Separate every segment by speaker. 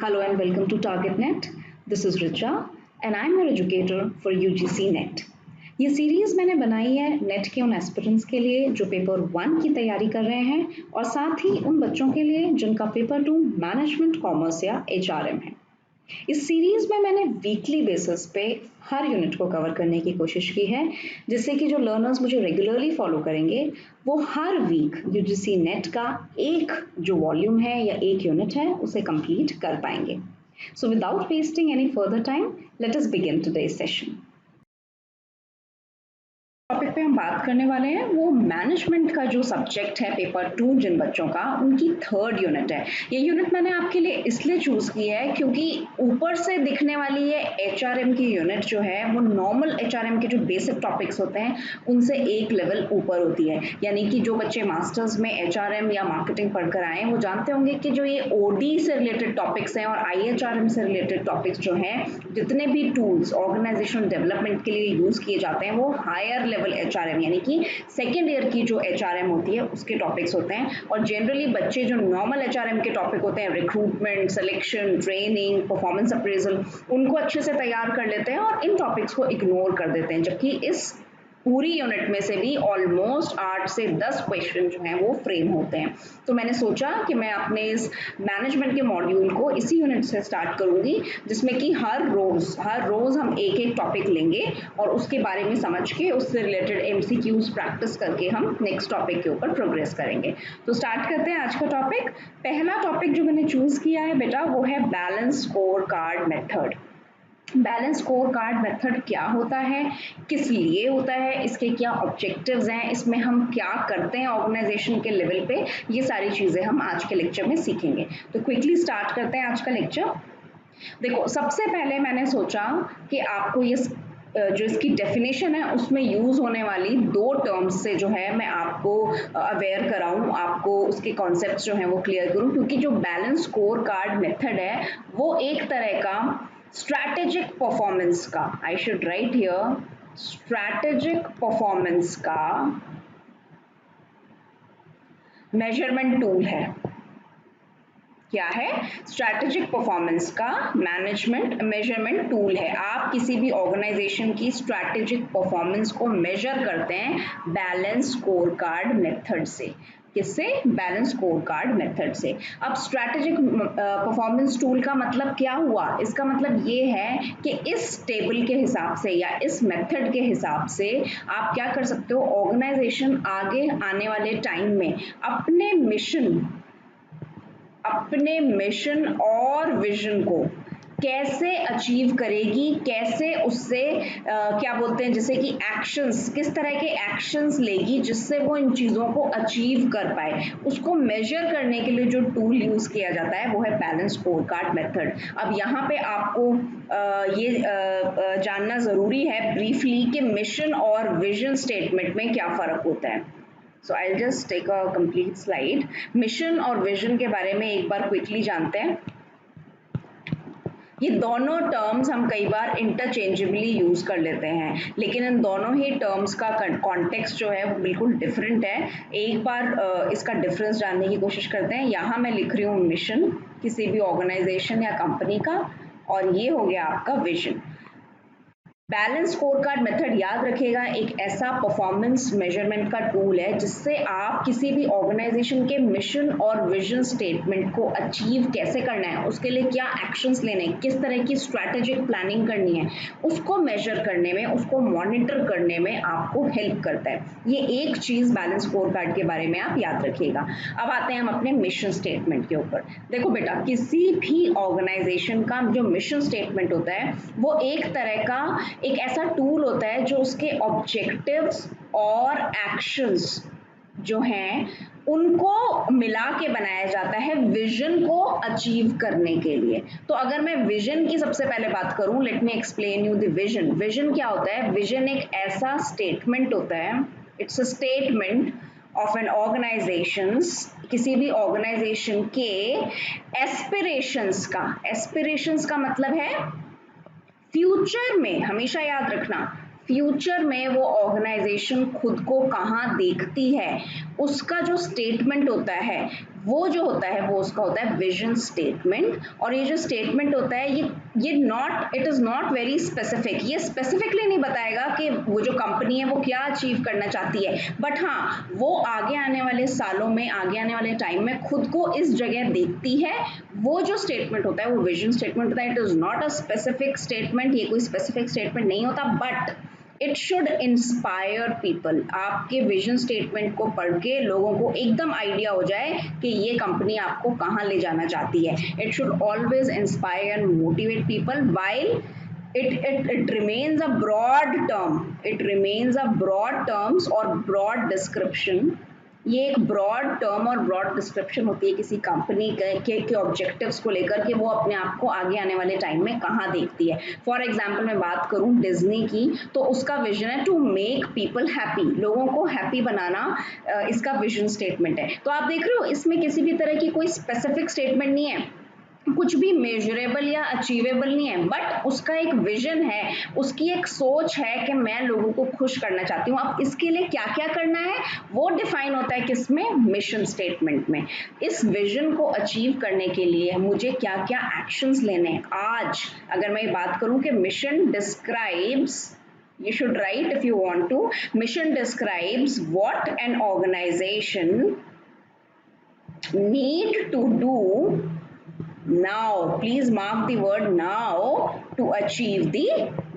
Speaker 1: Hello and welcome to TargetNet. This is Richa and I'm your educator for UGC NET. ये series मैंने बनाई है net के उन एस्पिरेंट्स के लिए जो पेपर 1 की तैयारी कर रहे हैं और साथ ही उन बच्चों के लिए जिनका पेपर 2 मैनेजमेंट कॉमर्स या HRM है। इस सीरीज में मैंने वीकली बेसिस पे हर यूनिट को कवर करने की कोशिश की है जिससे कि जो लर्नर्स मुझे रेगुलरली फॉलो करेंगे वो हर वीक यूजीसी नेट का एक जो वॉल्यूम है या एक यूनिट है उसे कंप्लीट कर पाएंगे। So without wasting any further time let us begin today's session. Topic पे हम बात करने वाले हैं वो मैनेजमेंट का जो सब्जेक्ट है पेपर 2 जिन बच्चों का उनकी 3rd यूनिट है। ये यूनिट मैंने आपके लिए इसलिए चूज की है क्योंकि ऊपर से दिखने वाली ये HRM की यूनिट जो है वो नॉर्मल HRM के जो बेसिक टॉपिक्स होते हैं उनसे एक लेवल ऊपर होती है। यानी कि जो बच्चे मास्टर्स में HRM या मार्केटिंग पढ़कर आए वो जानते होंगे कि जो ये OD से रिलेटेड टॉपिक्स हैं और IHRM से रिलेटेड टॉपिक्स जो हैं जितने भी टूल्स ऑर्गेनाइजेशनल डेवलपमेंट के लिए यूज किए जाते हैं वो हायर लेवल HRM यानी कि सेकेंड ईयर की जो HRM होती है उसके टॉपिक्स होते हैं। और जनरली बच्चे जो नॉर्मल HRM के टॉपिक होते हैं recruitment, selection, training, performance appraisal उनको अच्छे से तैयार कर लेते हैं और इन टॉपिक्स को इग्नोर कर देते हैं, जबकि इस पूरी यूनिट में से भी ऑलमोस्ट 8 से 10 क्वेश्चन जो हैं वो फ्रेम होते हैं। तो मैंने सोचा कि मैं अपने इस मैनेजमेंट के मॉड्यूल को इसी यूनिट से स्टार्ट करूंगी जिसमें कि हर रोज हम एक एक टॉपिक लेंगे और उसके बारे में समझ के उससे रिलेटेड MCQs प्रैक्टिस करके हम नेक्स्ट टॉपिक के ऊपर प्रोग्रेस करेंगे। तो स्टार्ट करते हैं आज का टॉपिक। पहला टॉपिक जो मैंने चूज किया है बेटा वो है balance score card method. Balance score card method क्या होता है, किस लिए होता है, इसके क्या ऑब्जेक्टिव्स हैं, इसमें हम क्या करते हैं ऑर्गेनाइजेशन के लेवल पे, ये सारी चीजें हम आज के लेक्चर में सीखेंगे। तो क्विकली स्टार्ट करते हैं आज का लेक्चर। देखो सबसे पहले मैंने सोचा कि आपको ये जो इसकी डेफिनेशन है उसमें यूज होने वाली 2 टर्म्स से जो है मैं आपको अवेयर कराऊं, आपको उसके कॉन्सेप्ट्स जो हैं वो क्लियर करूं, क्योंकि जो बैलेंस स्कोर कार्ड मेथड है वो एक तरह का स्ट्रैटेजिक परफॉर्मेंस का, I should write here, strategic performance का मेजरमेंट टूल है। क्या है? स्ट्रैटेजिक परफॉर्मेंस का मेजरमेंट टूल है। आप किसी भी ऑर्गेनाइजेशन की स्ट्रैटेजिक परफॉर्मेंस को मेजर करते हैं बैलेंस स्कोर कार्ड मेथड से। किससे? बैलेंस स्कोर कार्ड मेथड से। अब स्ट्रैटेजिक परफॉर्मेंस टूल का मतलब क्या हुआ? इसका मतलब ये है कि इस टेबल के हिसाब से या इस मेथड के हिसाब से आप क्या कर सकते हो, ऑर्गेनाइजेशन आगे आने वाले टाइम में अपने मिशन और विजन को कैसे अचीव करेगी, कैसे उससे क्या बोलते हैं जैसे कि एक्शंस, किस तरह के एक्शंस लेगी जिससे वो इन चीज़ों को अचीव कर पाए, उसको मेजर करने के लिए जो टूल यूज किया जाता है वो है बैलेंस स्कोर कार्ड मेथड। अब यहाँ पे आपको ये जानना ज़रूरी है ब्रीफली कि मिशन और विजन स्टेटमेंट में क्या फ़र्क होता है। So I just take a complete slide. Mission और विजन के बारे में एक बार क्विकली जानते हैं। ये दोनों टर्म्स हम कई बार इंटरचेंजेबली यूज कर लेते हैं, लेकिन इन दोनों ही टर्म्स का कॉन्टेक्स्ट जो है वो बिल्कुल डिफरेंट है। एक बार इसका डिफरेंस जानने की कोशिश करते हैं। यहाँ मैं लिख रही हूँ मिशन किसी भी ऑर्गेनाइजेशन या कंपनी का, और ये हो गया आपका vision. Balance score card method याद रखिएगा एक ऐसा परफॉर्मेंस मेजरमेंट का टूल है जिससे आप किसी भी ऑर्गेनाइजेशन के मिशन और विजन स्टेटमेंट को अचीव कैसे करना है, उसके लिए क्या एक्शंस लेने, किस तरह की स्ट्रैटेजिक प्लानिंग करनी है, उसको मेजर करने में, उसको मॉनिटर करने में आपको हेल्प करता है। ये एक चीज बैलेंस स्कोर कार्ड के बारे में आप याद रखिएगा। अब आते हैं हम अपने मिशन स्टेटमेंट के ऊपर। देखो बेटा, किसी भी ऑर्गेनाइजेशन का जो मिशन स्टेटमेंट होता है वो एक तरह का एक ऐसा टूल होता है जो उसके ऑब्जेक्टिव्स और एक्शंस जो हैं उनको मिला के बनाया जाता है विजन को अचीव करने के लिए। तो अगर मैं विजन की सबसे पहले बात करूं, let me explain you the vision. Vision क्या होता है? विजन एक ऐसा स्टेटमेंट होता है, it's a statement of an organisations, किसी भी ऑर्गेनाइजेशन के एस्पिरेशंस का मतलब है फ्यूचर में, हमेशा याद रखना, फ्यूचर में वो ऑर्गेनाइजेशन खुद को कहाँ देखती है उसका जो स्टेटमेंट होता है वो जो होता है वो उसका होता है विजन स्टेटमेंट। और ये जो स्टेटमेंट होता है ये not it is not very specific, ये स्पेसिफिकली नहीं बताएगा कि वो जो कंपनी है वो क्या अचीव करना चाहती है, बट हाँ वो आगे आने वाले सालों में, आगे आने वाले टाइम में खुद को इस जगह देखती है। वो जो स्टेटमेंट होता है वो विजन स्टेटमेंट होता है। It is not a specific statement, ये कोई स्पेसिफिक स्टेटमेंट नहीं होता, but it should inspire people. आपके विजन स्टेटमेंट को पढ़ के लोगों को एकदम आइडिया हो जाए कि ये कंपनी आपको कहाँ ले जाना चाहती है। It should always inspire and motivate people while it remains a broad term, it remains a broad terms or broad description। ये एक ब्रॉड टर्म और ब्रॉड डिस्क्रिप्शन होती है किसी कंपनी के ऑब्जेक्टिव्स को लेकर के वो अपने आप को आगे आने वाले टाइम में कहाँ देखती है। फॉर एग्जांपल मैं बात करूँ डिज्नी की, तो उसका विजन है टू मेक पीपल हैप्पी, लोगों को हैप्पी बनाना इसका विजन स्टेटमेंट है। तो आप देख रहे हो इसमें किसी भी तरह की कोई स्पेसिफिक स्टेटमेंट नहीं है, कुछ भी मेजरेबल या अचीवेबल नहीं है, बट उसका एक विजन है, उसकी एक सोच है कि मैं लोगों को खुश करना चाहती हूँ। अब इसके लिए क्या क्या करना है वो डिफाइन होता है किसमें, मिशन स्टेटमेंट में। इस विजन को अचीव करने के लिए मुझे क्या क्या एक्शंस लेने हैं। आज अगर मैं बात करूं कि mission describes, you should write if you want to, mission describes what an organization need to do now, please mark the word now, to achieve the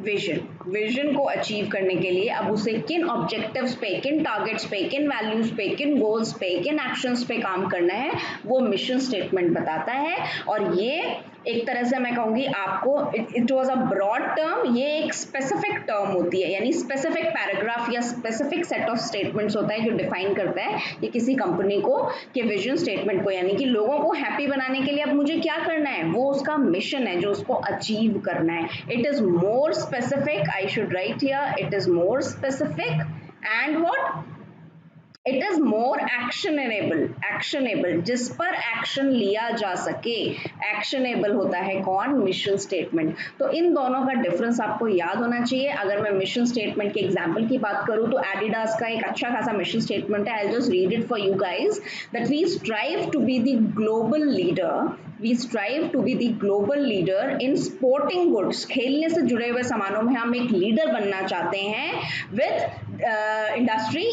Speaker 1: vision। Vision को अचीव करने के लिए अब उसे किन ऑब्जेक्टिव्स पे, किन टारगेट्स पे, किन वैल्यूज पे, किन गोल्स पे, किन एक्शंस पे काम करना है वो मिशन स्टेटमेंट बताता है। और ये एक तरह से मैं कहूंगी आपको it was a broad term, ये एक स्पेसिफिक टर्म होती है, यानी स्पेसिफिक पैराग्राफ या स्पेसिफिक सेट ऑफ स्टेटमेंट्स होता है जो डिफाइन करता है कि किसी कंपनी को के विजन स्टेटमेंट को, यानी कि लोगों को हैप्पी बनाने के लिए अब मुझे क्या करना है, वो उसका मिशन है जो उसको अचीव करना है। It is more specific, I should write here, it is more specific and what, it is more actionable, actionable जिस पर एक्शन लिया जा सके। एक्शनेबल होता है कौन, मिशन स्टेटमेंट। तो इन दोनों का डिफरेंस आपको याद होना चाहिए। अगर मैं मिशन स्टेटमेंट के एग्जांपल की बात करूं तो एडिडास का एक अच्छा खासा मिशन स्टेटमेंट है, I just read it for you guys, that we strive to be the global leader, we strive to be the global leader in sporting goods। खेलने से जुड़े हुए सामानों में हम एक लीडर बनना चाहते हैं with industry,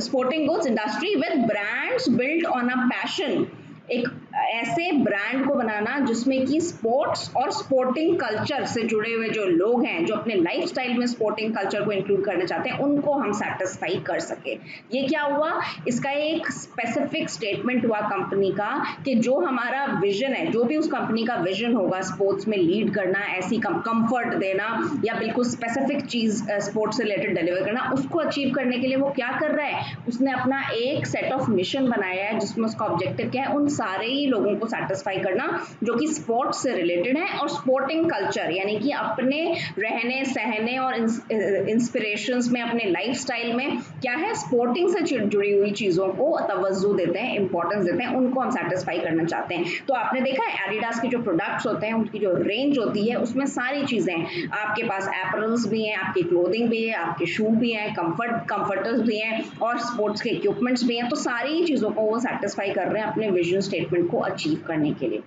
Speaker 1: sporting goods industry with brands built on a passion। एक ऐसे ब्रांड को बनाना जिसमें कि स्पोर्ट्स और स्पोर्टिंग कल्चर से जुड़े हुए जो लोग हैं, जो अपने लाइफस्टाइल में स्पोर्टिंग कल्चर को इंक्लूड करना चाहते हैं, उनको हम सेटिस्फाई कर सके। ये क्या हुआ, इसका एक स्पेसिफिक स्टेटमेंट हुआ कंपनी का कि जो हमारा विजन है, जो भी उस कंपनी का विजन होगा स्पोर्ट्स में लीड करना, ऐसी कंफर्ट देना या बिल्कुल स्पेसिफिक चीज स्पोर्ट्स से रिलेटेड डिलीवर करना, उसको अचीव करने के लिए वो क्या कर रहा है, उसने अपना एक सेट ऑफ मिशन बनाया है जिसमें उसका ऑब्जेक्टिव क्या है, उन सारे ही लोगों को सेटिस्फाई करना जो कि स्पोर्ट्स से रिलेटेड है। और स्पोर्टिंग कल्चर यानी कि अपने रहने सहने और इंस्पिरेशंस में, अपने लाइफस्टाइल में क्या है, स्पोर्टिंग से जुड़ी हुई चीजों को तवज्जो देते हैं, इंपॉर्टेंस देते हैं, उनको हम सेटिस्फाई करना चाहते हैं। तो आपने देखा है एडिडास के जो प्रोडक्ट्स होते हैं, उनकी जो रेंज होती है उसमें सारी चीजें हैं, आपके पास एपरल्स भी हैं, आपकी क्लोथिंग भी है, आपके शू भी हैं, कंफर्टर्स भी हैं और स्पोर्ट्स के इक्विपमेंट्स भी हैं। तो सारी चीजों को वो सेटिस्फाई कर रहे हैं अपने विजन स्टेटमेंट को अचीव करने के लिए।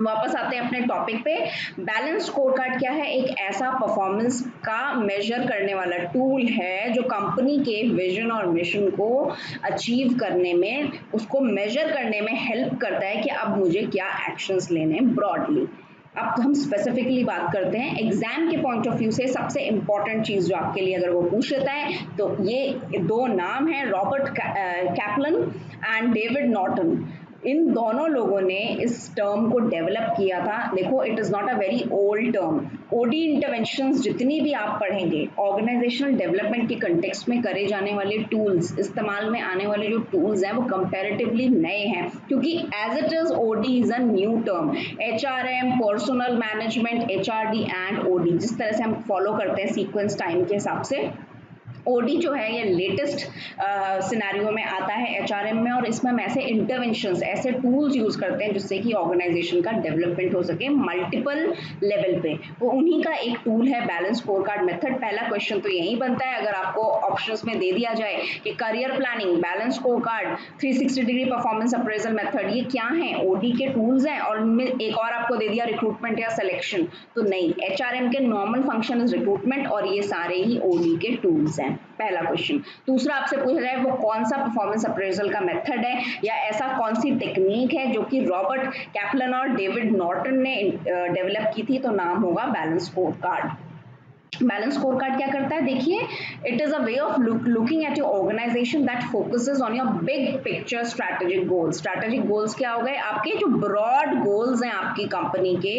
Speaker 1: वापस आते हैं अपने टॉपिक पे। बैलेंस स्कोर कार्ड क्या है, एक ऐसा परफॉर्मेंस का मेजर करने वाला टूल है जो कंपनी के विजन और मिशन को अचीव करने में, उसको मेजर करने में हेल्प करता है कि अब मुझे क्या एक्शंस लेने हैं ब्रॉडली। अब हम स्पेसिफिकली बात करते हैं एग्जाम के पॉइंट ऑफ व्यू से सबसे इंपॉर्टेंट चीज जो आपके लिए अगर वो पूछ लेता है तो ये दो नाम है, Robert Kaplan and David Norton. इन दोनों लोगों ने इस टर्म को डेवलप किया था। देखो it is not a very old term. OD interventions जितनी भी आप पढ़ेंगे, ऑर्गेनाइजेशनल डेवलपमेंट के कंटेक्स्ट में करे जाने वाले टूल्स, इस्तेमाल में आने वाले जो टूल्स हैं वो कंपैरेटिवली नए हैं, क्योंकि as it is OD is a new term. HRM, personnel management, HRD and OD, जिस तरह से हम फॉलो करते हैं सीक्वेंस टाइम के हिसाब से, ओडी जो है ये लेटेस्ट सिनेरियो में आता है एचआरएम में, और इसमें हम ऐसे इंटरवेंशंस, ऐसे टूल्स यूज करते हैं जिससे कि ऑर्गेनाइजेशन का डेवलपमेंट हो सके मल्टीपल लेवल पे। वो उन्हीं का एक टूल है बैलेंस स्कोर कार्ड मेथड। पहला क्वेश्चन तो यही बनता है, अगर आपको ऑप्शंस में दे दिया जाए कि career planning, balance score card, 360 degree performance appraisal method, ये क्या है? ओडी के टूल्स हैं, और उनमें एक और आपको दे दिया रिक्रूटमेंट या सिलेक्शन, तो नहीं, एचआरएम के नॉर्मल फंक्शन इज रिक्रूटमेंट और ये सारे ही ओडी के टूल्स हैं। पहला क्वेश्चन। दूसरा आपसे पूछा जाए वो कौन सा परफॉर्मेंस अप्रेजल का मेथड है, या ऐसा कौन सी टेक्निक है जो कि रॉबर्ट कैपलन और डेविड नॉर्टन ने डेवलप की थी, तो नाम होगा balance score card. Balance score card क्या करता है? देखिए, it is a way of looking at your organisation that focuses on your big picture strategic goals. Strategic goals क्या हो गए? आपके जो ब्रॉड गोल्स हैं आपकी कंपनी के,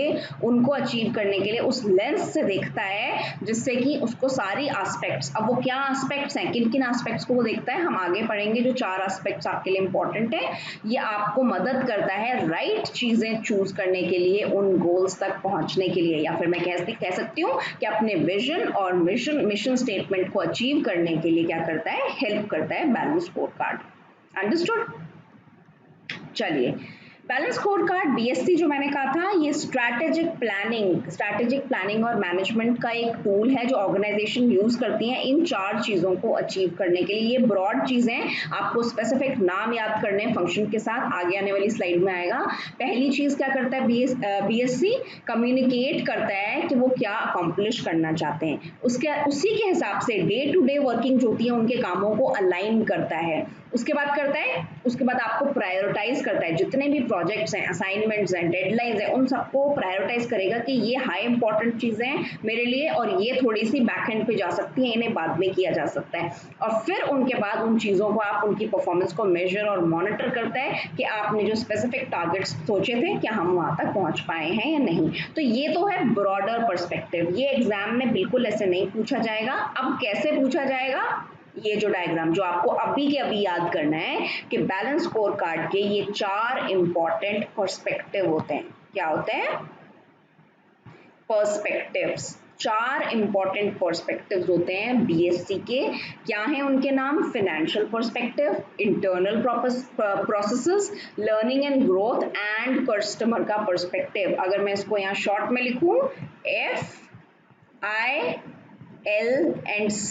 Speaker 1: उनको अचीव करने के लिए उस लेंस से देखता है, जिससे कि उसको सारी एस्पेक्ट्स, अब वो क्या एस्पेक्ट्स हैं, किन किन एस्पेक्ट्स को वो देखता है, हम आगे पढ़ेंगे। जो 4 एस्पेक्ट्स आपके लिए इंपॉर्टेंट है, ये आपको मदद करता है राइट चीजें चूज करने के लिए, उन गोल्स तक पहुंचने के लिए, या फिर मैं कह सकती हूँ कि अपने विजन और मिशन स्टेटमेंट को अचीव करने के लिए क्या करता है? हेल्प करता है बैलेंस स्कोर कार्ड। अंडरस्टूड? चलिए, बैलेंस स्कोर कार्ड बीएससी जो मैंने कहा था, ये स्ट्रैटेजिक प्लानिंग और मैनेजमेंट का एक टूल है जो ऑर्गेनाइजेशन यूज करती हैं इन 4 चीजों को अचीव करने के लिए। ये ब्रॉड चीजें, आपको स्पेसिफिक नाम याद करने फंक्शन के साथ, आगे आने वाली स्लाइड में आएगा। पहली चीज क्या करता है बीएससी? कम्युनिकेट करता है कि वो क्या अकॉम्प्लिश करना चाहते हैं, उसी के हिसाब से डे टू डे वर्किंग जो होती है उनके कामों को अलाइन करता है। उसके बाद आपको प्रायोरिटाइज करता है, जितने भी प्रोजेक्ट्स हैं, असाइनमेंट्स हैं, डेडलाइंस हैं, उन सबको प्रायोरिटाइज करेगा कि ये हाई इंपॉर्टेंट चीजें हैं मेरे लिए, और ये थोड़ी सी बैक एंड पे जा सकती हैं, इन्हें बाद में किया जा सकता है। और फिर उनके बाद उन चीजों को आप उनकी परफॉर्मेंस को मेजर और मॉनिटर करता है कि आपने जो स्पेसिफिक टारगेट्स सोचे थे, क्या हम वहां तक पहुंच पाए हैं या नहीं। तो ये तो है ब्रॉडर पर्सपेक्टिव। ये एग्जाम में बिल्कुल ऐसे नहीं पूछा जाएगा। अब कैसे पूछा जाएगा? ये जो डायग्राम जो आपको अभी के अभी याद करना है कि बैलेंस स्कोर कार्ड के ये 4 इंपॉर्टेंट पर्सपेक्टिव होते हैं। क्या होते हैं? पर्सपेक्टिव्स। 4 इंपॉर्टेंट पर्सपेक्टिव्स होते हैं बीएससी के। क्या है उनके नाम? Financial perspective, internal processes, learning and growth, and customer का पर्सपेक्टिव। अगर मैं इसको यहाँ शॉर्ट में लिखूं, FILC।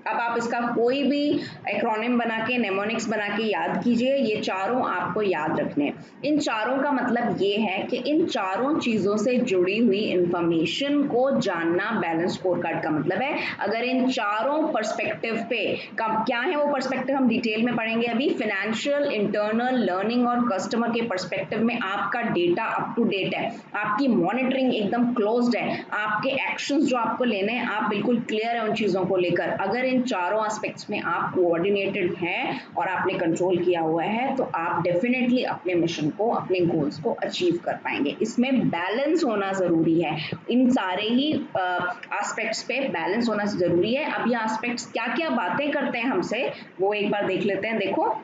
Speaker 1: अब आप इसका कोई भी एक्रोनिम बना के, नेमोनिक्स बना के याद कीजिए। ये चारों आपको याद रखने हैं। इन चारों का मतलब ये है कि इन चारों चीजों से जुड़ी हुई इंफॉर्मेशन को जानना बैलेंस स्कोर कार्ड का मतलब है। अगर इन चारों पर्सपेक्टिव पे क्या है वो पर्सपेक्टिव, हम डिटेल में पढ़ेंगे अभी। फाइनेंशियल, इंटरनल, लर्निंग और कस्टमर के पर्सपेक्टिव में आपका डेटा अप टू डेट है, आपकी मॉनिटरिंग एकदम क्लोज्ड है, आपके एक्शंस जो आपको लेने हैं आप बिल्कुल क्लियर है उन चीजों को लेकर। अगर इन चारों एस्पेक्ट्स में आप कोऑर्डिनेटेड हैं और आपने कंट्रोल किया हुआ है, तो आप डेफिनेटली अपने मिशन को, अपने गोल्स को अचीव कर पाएंगे। इसमें बैलेंस होना जरूरी है। इन सारे ही एस्पेक्ट्स पे बैलेंस होना जरूरी है। अब ये एस्पेक्ट्स क्या क्या बातें करते हैं हमसे, वो एक बार देख लेते हैं। देखो,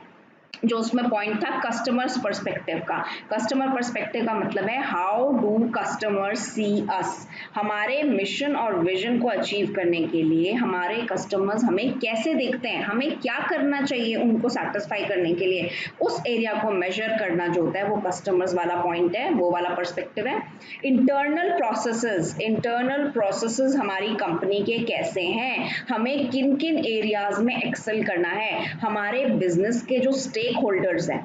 Speaker 1: जो उसमें पॉइंट था कस्टमर्स पर्सपेक्टिव का। कस्टमर पर्सपेक्टिव का मतलब है हाउ डू कस्टमर्स सी अस। हमारे मिशन और विजन को अचीव करने के लिए हमारे कस्टमर्स हमें कैसे देखते हैं, हमें क्या करना चाहिए उनको सेटिस्फाई करने के लिए, उस एरिया को मेजर करना जो होता है वो कस्टमर्स वाला पॉइंट है, वो वाला पर्सपेक्टिव है। इंटरनल प्रोसेसेस हमारी कंपनी के कैसे हैं, हमें किन किन एरियाज में एक्सेल करना है, हमारे बिजनेस के जो स्टेक होल्डर्स हैं।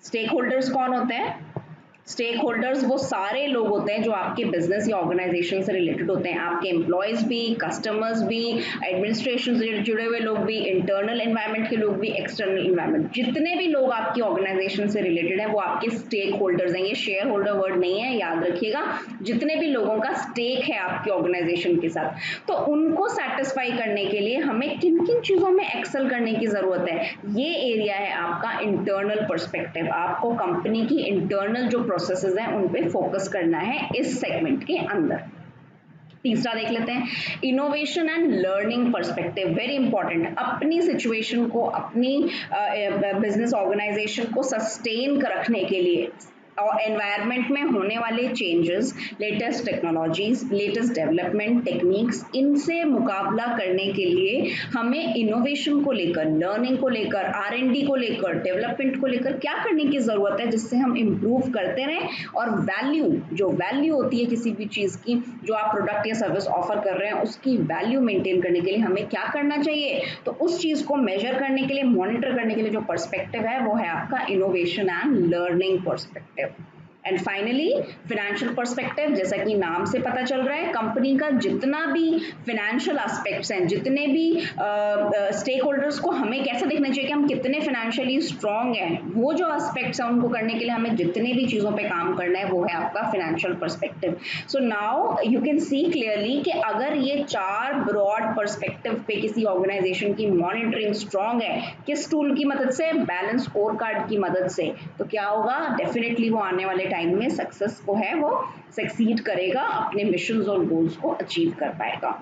Speaker 1: स्टेक होल्डर्स कौन होते हैं? स्टेक होल्डर्स वो सारे लोग होते हैं जो आपके बिजनेस या ऑर्गेनाइजेशन से रिलेटेड होते हैं। आपके एम्प्लॉयज भी, कस्टमर्स भी, एडमिनिस्ट्रेशन से जुड़े हुए लोग भी, इंटरनल एनवायरनमेंट के लोग भी, एक्सटर्नल एनवायरनमेंट, जितने भी लोग आपकी ऑर्गेनाइजेशन से रिलेटेड है वो आपके स्टेक होल्डर्स हैं। ये शेयर होल्डर वर्ड नहीं है, याद रखिएगा। जितने भी लोगों का स्टेक है आपकी ऑर्गेनाइजेशन के साथ, तो उनको सेटिस्फाई करने के लिए हमें किन किन चीजों में एक्सेल करने की जरूरत है, ये एरिया है आपका इंटरनल पर्सपेक्टिव। आपको कंपनी की इंटरनल जो प्रोसेसेस हैं उन पे फोकस करना है इस सेगमेंट के अंदर। तीसरा देख लेते हैं, innovation and learning perspective. Very important. अपनी सिचुएशन को, अपनी बिजनेस ऑर्गेनाइजेशन को सस्टेन रखने के लिए, एनवायरनमेंट में होने वाले changes, latest technologies, latest development techniques, इनसे मुकाबला करने के लिए हमें इनोवेशन को लेकर, लर्निंग को लेकर, R&D को लेकर, डेवलपमेंट को लेकर क्या करने की जरूरत है जिससे हम इम्प्रूव करते रहें और वैल्यू होती है किसी भी चीज की, जो आप प्रोडक्ट या सर्विस ऑफर कर रहे हैं उसकी वैल्यू मेंटेन करने के लिए हमें क्या करना चाहिए। तो उस चीज को मेजर करने के लिए, मॉनिटर करने के लिए जो पर्सपेक्टिव है वो है आपका innovation and learning perspective. And finally financial perspective, जैसा कि नाम से पता चल रहा है, कंपनी का जितना भी फिनेंशियल एस्पेक्ट्स हैं, जितने भी स्टेक होल्डर्स को हमें कैसे देखना चाहिए कि हम कितने फिनेंशियली स्ट्रांग हैं, वो जो एस्पेक्ट्स हैं उनको करने के लिए हमें जितने भी चीज़ों पे काम करना है वो है आपका financial perspective. So now you can see clearly कि अगर ये 4 ब्रॉड पर्सपेक्टिव पे किसी ऑर्गेनाइजेशन की मॉनिटरिंग स्ट्रांग है, किस टूल की मदद से, बैलेंस स्कोर कार्ड की मदद से, तो क्या होगा, डेफिनेटली वो आने वाले टाइम में सक्सेस को है वो सक्सीड करेगा, अपने मिशंस और गोल्स को अचीव कर पाएगा।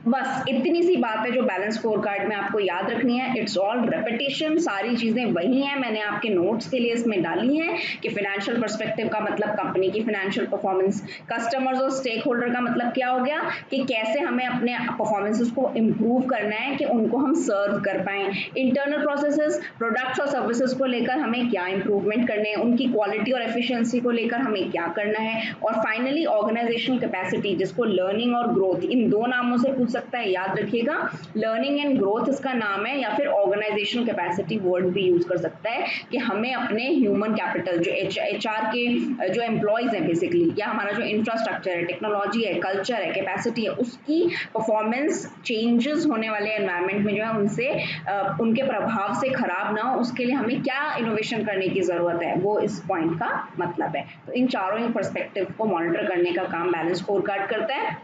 Speaker 1: बस इतनी सी बात है जो बैलेंस स्कोर कार्ड में आपको याद रखनी है। इट्स ऑल रेपिटेशन, सारी चीजें वही हैं, मैंने आपके नोट्स के लिए इसमें डाली हैं कि फाइनेंशियल पर्सपेक्टिव का मतलब कंपनी की फाइनेंशियल परफॉर्मेंस, कस्टमर्स और स्टेक होल्डर का मतलब क्या हो गया कि कैसे हमें अपने परफॉर्मेंसेस को इम्प्रूव करना है कि उनको हम सर्व कर पाए, इंटरनल प्रोसेसेस, प्रोडक्ट्स और सर्विसेज को लेकर हमें क्या इंप्रूवमेंट करने हैं, उनकी क्वालिटी और एफिशिएंसी को लेकर हमें क्या करना है, और फाइनली ऑर्गेनाइजेशनल कैपेसिटी, जिसको लर्निंग और ग्रोथ, इन दो नामों से पूछ सकता है, याद रखिएगा। लर्निंग एंड ग्रोथ इसका नाम है, या फिर ऑर्गेनाइजेशनल कैपेसिटी वर्ड भी यूज कर सकता है कि हमें अपने ह्यूमन कैपिटल, जो HR के जो एम्प्लॉयज हैं बेसिकली, या हमारा जो इंफ्रास्ट्रक्चर है, टेक्नोलॉजी है, कल्चर है, कैपेसिटी है, उसकी परफॉर्मेंस चेंजेस होने वाले एनवायरनमेंट में जो है उनसे उनके प्रभाव से खराब ना हो, उसके लिए हमें क्या इनोवेशन करने की जरूरत है, वो इस पॉइंट का मतलब है। तो इन चारों ही पर्सपेक्टिव को मॉनिटर करने का काम बैलेंस स्कोर कार्ड करता है।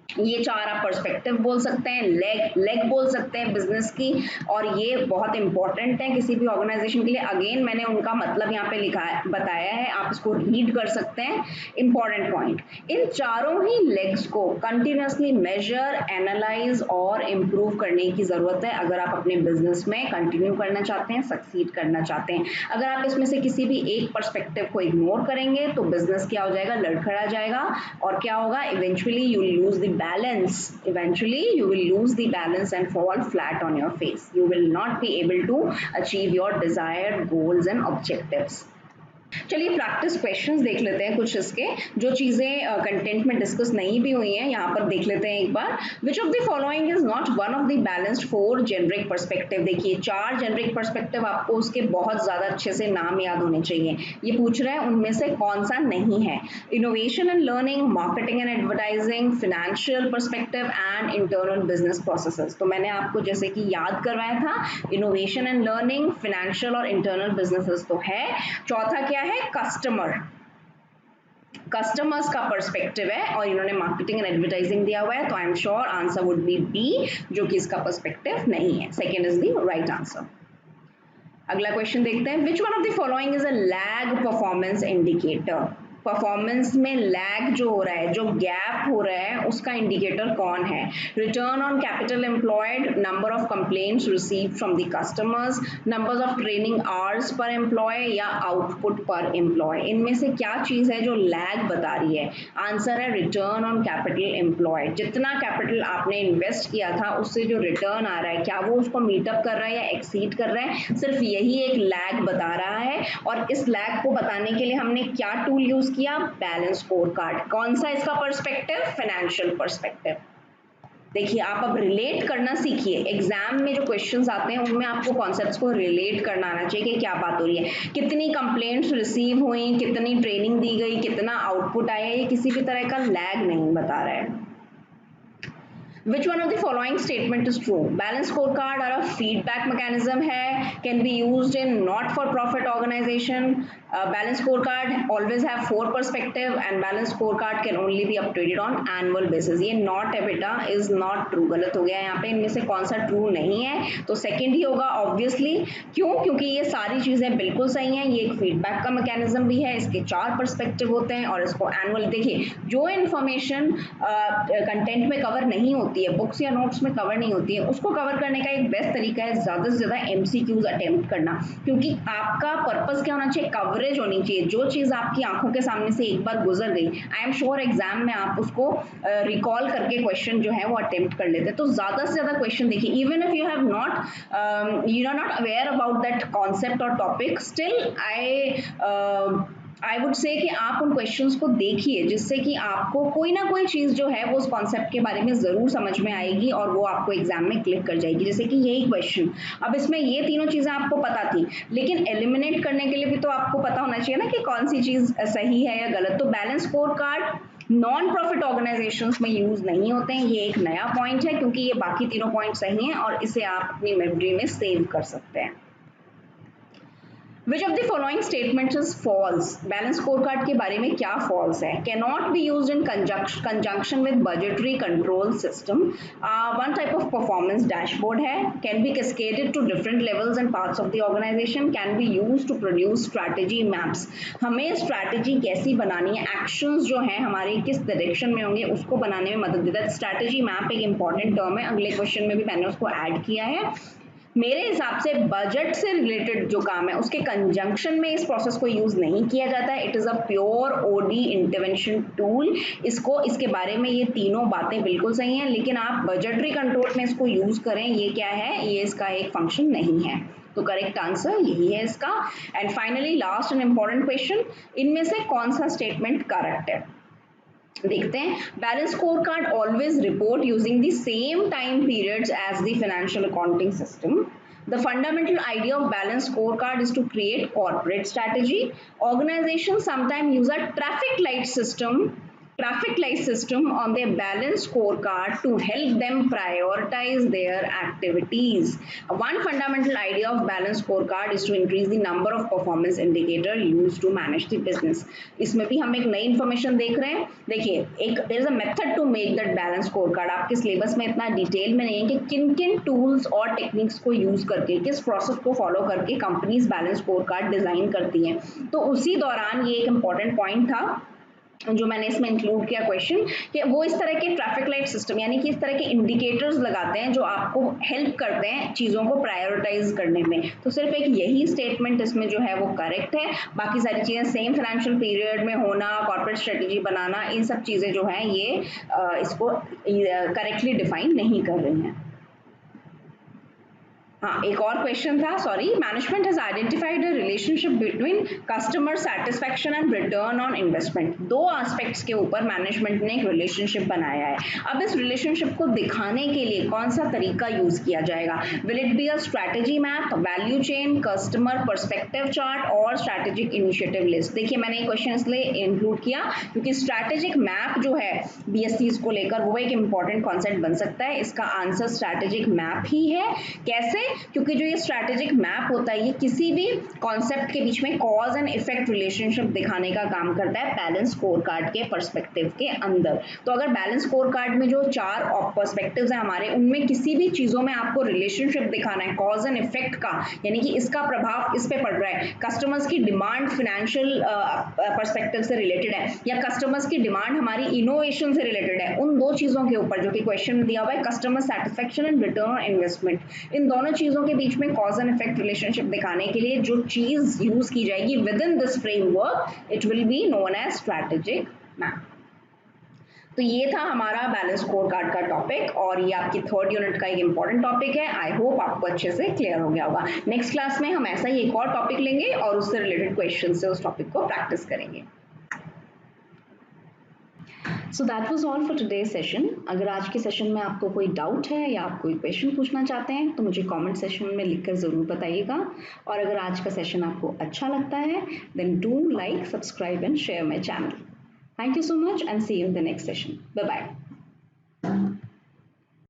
Speaker 1: ये 4 आप पर्सपेक्टिव बोल सकते हैं, लेग बोल सकते हैं बिजनेस की, और ये बहुत इंपॉर्टेंट है किसी भी ऑर्गेनाइजेशन के लिए। अगेन मैंने उनका मतलब यहाँ पे लिखा है, बताया है, आप इसको रीड कर सकते हैं। इंपॉर्टेंट पॉइंट, इन चारों ही लेग्स को कंटिन्यूसली मेजर, एनालाइज और इम्प्रूव करने की जरूरत है अगर आप अपने बिजनेस में कंटिन्यू करना चाहते हैं, सक्सीड करना चाहते हैं। अगर आप इसमें से किसी भी एक पर्सपेक्टिव को इग्नोर करेंगे तो बिजनेस क्या हो जाएगा, लड़खड़ा जाएगा, और क्या होगा, eventually you will lose the balance, eventually you will lose the balance and fall flat on your face. You will not be able to achieve your desired goals and objectives. चलिए practice questions देख लेते हैं कुछ इसके, जो चीजें content में discuss नहीं भी हुई हैं यहाँ पर देख लेते हैं एक बार। Which of the following is not one of the balanced 4 generic perspective. देखिए 4 जेनरिक पर्सपेक्टिव, आपको उसके बहुत ज्यादा अच्छे से नाम याद होने चाहिए। ये पूछ रहे हैं उनमें से कौन सा नहीं है। Innovation and learning, marketing and advertising, financial perspective and internal business processes. तो मैंने आपको जैसे कि याद करवाया था, इनोवेशन एंड लर्निंग, फिनेंशियल और इंटरनल बिजनेसेस तो है। चौथा क्या है, कस्टमर्स का पर्सपेक्टिव है, और इन्होंने मार्केटिंग एंड एडवर्टाइजिंग दिया हुआ है, तो I am sure answer would be B, जो कि इसका पर्सपेक्टिव नहीं है। Second is the right answer. अगला क्वेश्चन देखते हैं, which one of the following is a lag performance indicator. Performance में लैग जो हो रहा है, जो गैप हो रहा है, उसका इंडिकेटर कौन है। Return on capital employed, number of complaints received from the customers, numbers of training hours per employee, या आउटपुट पर एम्प्लॉय। इनमें से क्या चीज है जो लैग बता रही है। आंसर है रिटर्न ऑन कैपिटल एम्प्लॉयड। जितना कैपिटल आपने इन्वेस्ट किया था उससे जो रिटर्न आ रहा है, क्या वो उसको मीटअप कर रहा है या एक्सीड कर रहा है, सिर्फ यही एक लैग बता रहा है। और इस लैग को बताने के लिए हमने क्या टूल यूज किया, बैलेंस स्कोर कार्ड। कौन सा इसका पर्सपेक्टिव, फाइनेंशियल पर्सपेक्टिव। देखिए आप अब रिलेट करना सीखिए। एग्जाम में जो क्वेश्चंस आते हैं उनमें आपको कॉन्सेप्ट्स को रिलेट करना आना चाहिए कि क्या बात हो रही है, कितनी कंप्लेंट्स रिसीव हुई, कितनी ट्रेनिंग दी गई, कितना आउटपुट आया, ये किसी भी तरह का लैग नहीं बता रहा है। Which one of the following statement is true? Balance scorecard or a feedback mechanism है, can be used in not-for-profit organization. Balance scorecard always have 4 perspective and balance scorecard can only be updated on annual basis. ये not है बेटा, is not true, गलत हो गया यहाँ पे। इनमें से कौन सा true नहीं है, तो second ही होगा obviously। क्यों, क्योंकि ये सारी चीजें बिल्कुल सही हैं। ये एक feedback का mechanism भी है, इसके 4 perspective होते हैं, और इसको annual, देखिए जो information कंटेंट में कवर नहीं होती होती है, बुक्स या नोट्स में कवर नहीं होती है, उसको कवर करने का एक बेस्ट तरीका है ज़्यादा से ज़्यादा एमसीक्यूज अटेम्प्ट करना, क्योंकि आपका पर्पस क्या होना चाहिए, कवरेज होनी चाहिए। जो चीज़ आपकी आंखों के सामने से एक बार गुजर गई, आई एम श्योर एग्जाम में आप उसको रिकॉल करके क्वेश्चन जो है वो अटेम्प्ट कर लेते हैं। तो ज़्यादा से ज़्यादा क्वेश्चन देखिए, even if you have not you are not aware about that concept और topic, still I would say कि आप उन क्वेश्चंस को देखिए, जिससे कि आपको कोई ना कोई चीज़ जो है वो उस कॉन्सेप्ट के बारे में ज़रूर समझ में आएगी और वो आपको एग्जाम में क्लिक कर जाएगी। जैसे कि यही क्वेश्चन, अब इसमें ये तीनों चीज़ें आपको पता थी, लेकिन एलिमिनेट करने के लिए भी तो आपको पता होना चाहिए ना कि कौन सी चीज़ सही है या गलत। तो balance score card non profit organisations में यूज नहीं होते हैं, ये एक नया पॉइंट है, क्योंकि ये बाकी तीनों पॉइंट सही हैं और इसे आप अपनी मेमोरी में सेव कर सकते हैं। Which of the following statements is false? Balance score card के बारे में क्या false है? Cannot be used in conjunction with budgetary control system. One type of performance dashboard है. Can be cascaded to different levels and parts of the organization. Can be used to produce strategy maps. हमें strategy कैसी बनानी है, actions जो हैं हमारे किस direction में होंगे उसको बनाने में मदद देता है। strategy map एक important term है, अगले क्वेश्चन में भी मैंने उसको ऐड किया है। मेरे हिसाब से बजट से रिलेटेड जो काम है उसके कंजंक्शन में इस प्रोसेस को यूज नहीं किया जाता है। It is a pure OD intervention tool. इसके बारे में ये तीनों बातें बिल्कुल सही हैं, लेकिन आप बजटरी कंट्रोल में इसको यूज करें, ये क्या है, ये इसका एक फंक्शन नहीं है। तो करेक्ट आंसर यही है इसका। And finally last and important question, इनमें से कौन सा स्टेटमेंट करेक्ट है देखते हैं। Balance score card always report using the same time periods as the financial accounting system. The fundamental idea of balance scorecard is to create corporate strategy. Organizations sometimes use a traffic light system on their balance scorecard to help them prioritize their activities. One fundamental idea of balance scorecard is to increase the number of performance indicator used to manage the business. इसमें भी हम एक नई information देख रहे हैं। देखिए, एक there is a method to make that balance scorecard. आपके सिलेबस में इतना डिटेल में नहीं है कि किन किन टूल्स और टेक्निक्स को यूज करके, किस प्रोसेस को फॉलो करके कंपनीज बैलेंस स्कोरकार्ड डिजाइन करती हैं। तो उसी दौरान ये एक इंपॉर्टेंट पॉइंट था जो मैंने इसमें इंक्लूड किया क्वेश्चन, कि वो इस तरह के ट्रैफिक लाइट सिस्टम यानी कि इस तरह के इंडिकेटर्स लगाते हैं जो आपको हेल्प करते हैं चीज़ों को प्रायोरिटाइज करने में। तो सिर्फ एक यही स्टेटमेंट इसमें जो है वो करेक्ट है, बाकी सारी चीज़ें सेम फाइनेंशियल पीरियड में होना, कॉर्पोरेट स्ट्रेटेजी बनाना, इन सब चीज़ें जो हैं ये इसको करेक्टली डिफाइन नहीं कर रही हैं। हाँ, एक और क्वेश्चन था, sorry, management has identified a relationship between customer satisfaction and return on investment. दो एस्पेक्ट्स के ऊपर मैनेजमेंट ने एक रिलेशनशिप बनाया है। अब इस रिलेशनशिप को दिखाने के लिए कौन सा तरीका यूज किया जाएगा? Will it be a strategy map, value chain, customer perspective chart और स्ट्रैटेजिक इनिशिएटिव लिस्ट? देखिए, मैंने ये क्वेश्चन इसलिए इंक्लूड किया क्योंकि स्ट्रैटेजिक मैप जो है बीएससीज को लेकर वो एक इंपॉर्टेंट कॉन्सेप्ट बन सकता है। इसका आंसर स्ट्रैटेजिक मैप ही है। कैसे? क्योंकि जो ये स्ट्रैटेजिक मैप होता है ये किसी भी कॉन्सेप्ट के बीच में कॉज एंड इफेक्ट रिलेशनशिप दिखाने का काम करता है बैलेंस स्कोर कार्ड के पर्सपेक्टिव के अंदर। तो अगर बैलेंस स्कोर कार्ड में जो 4 पर्सपेक्टिव्स हैं हमारे, उनमें किसी भी चीजों में आपको रिलेशनशिप दिखाना है कॉज एंड इफेक्ट का, यानी कि इसका प्रभाव इस पे पड़ रहा है, कस्टमर्स की डिमांड फाइनेंशियल पर्सपेक्टिव से रिलेटेड है या कस्टमर्स की डिमांड हमारी इनोवेशन से रिलेटेड है, उन दो चीजों के ऊपर जो कि क्वेश्चन में दिया हुआ है, customer satisfaction and return on investment, इन दोनों चीजों के बीच में कॉज एंड इफेक्ट रिलेशनशिप दिखाने के लिए जो चीज यूज की जाएगी within this framework, it will be known as strategic map. तो ये था हमारा बैलेंस स्कोर कार्ड का टॉपिक और ये आपकी 3rd यूनिट का एक इंपॉर्टेंट टॉपिक है। आई होप आपको अच्छे से क्लियर हो गया होगा। नेक्स्ट क्लास में हम ऐसा ही एक और टॉपिक लेंगे और उससे रिलेटेड क्वेश्चन से उस टॉपिक को प्रैक्टिस करेंगे। So that was all for today session. अगर आज के सेशन में आपको कोई डाउट है या आप कोई क्वेश्चन पूछना चाहते हैं तो मुझे कमेंट सेक्शन में लिखकर ज़रूर बताइएगा। और अगर आज का सेशन आपको अच्छा लगता है then do like, subscribe and share my channel. Thank you so much and see you in the next session. Bye-bye.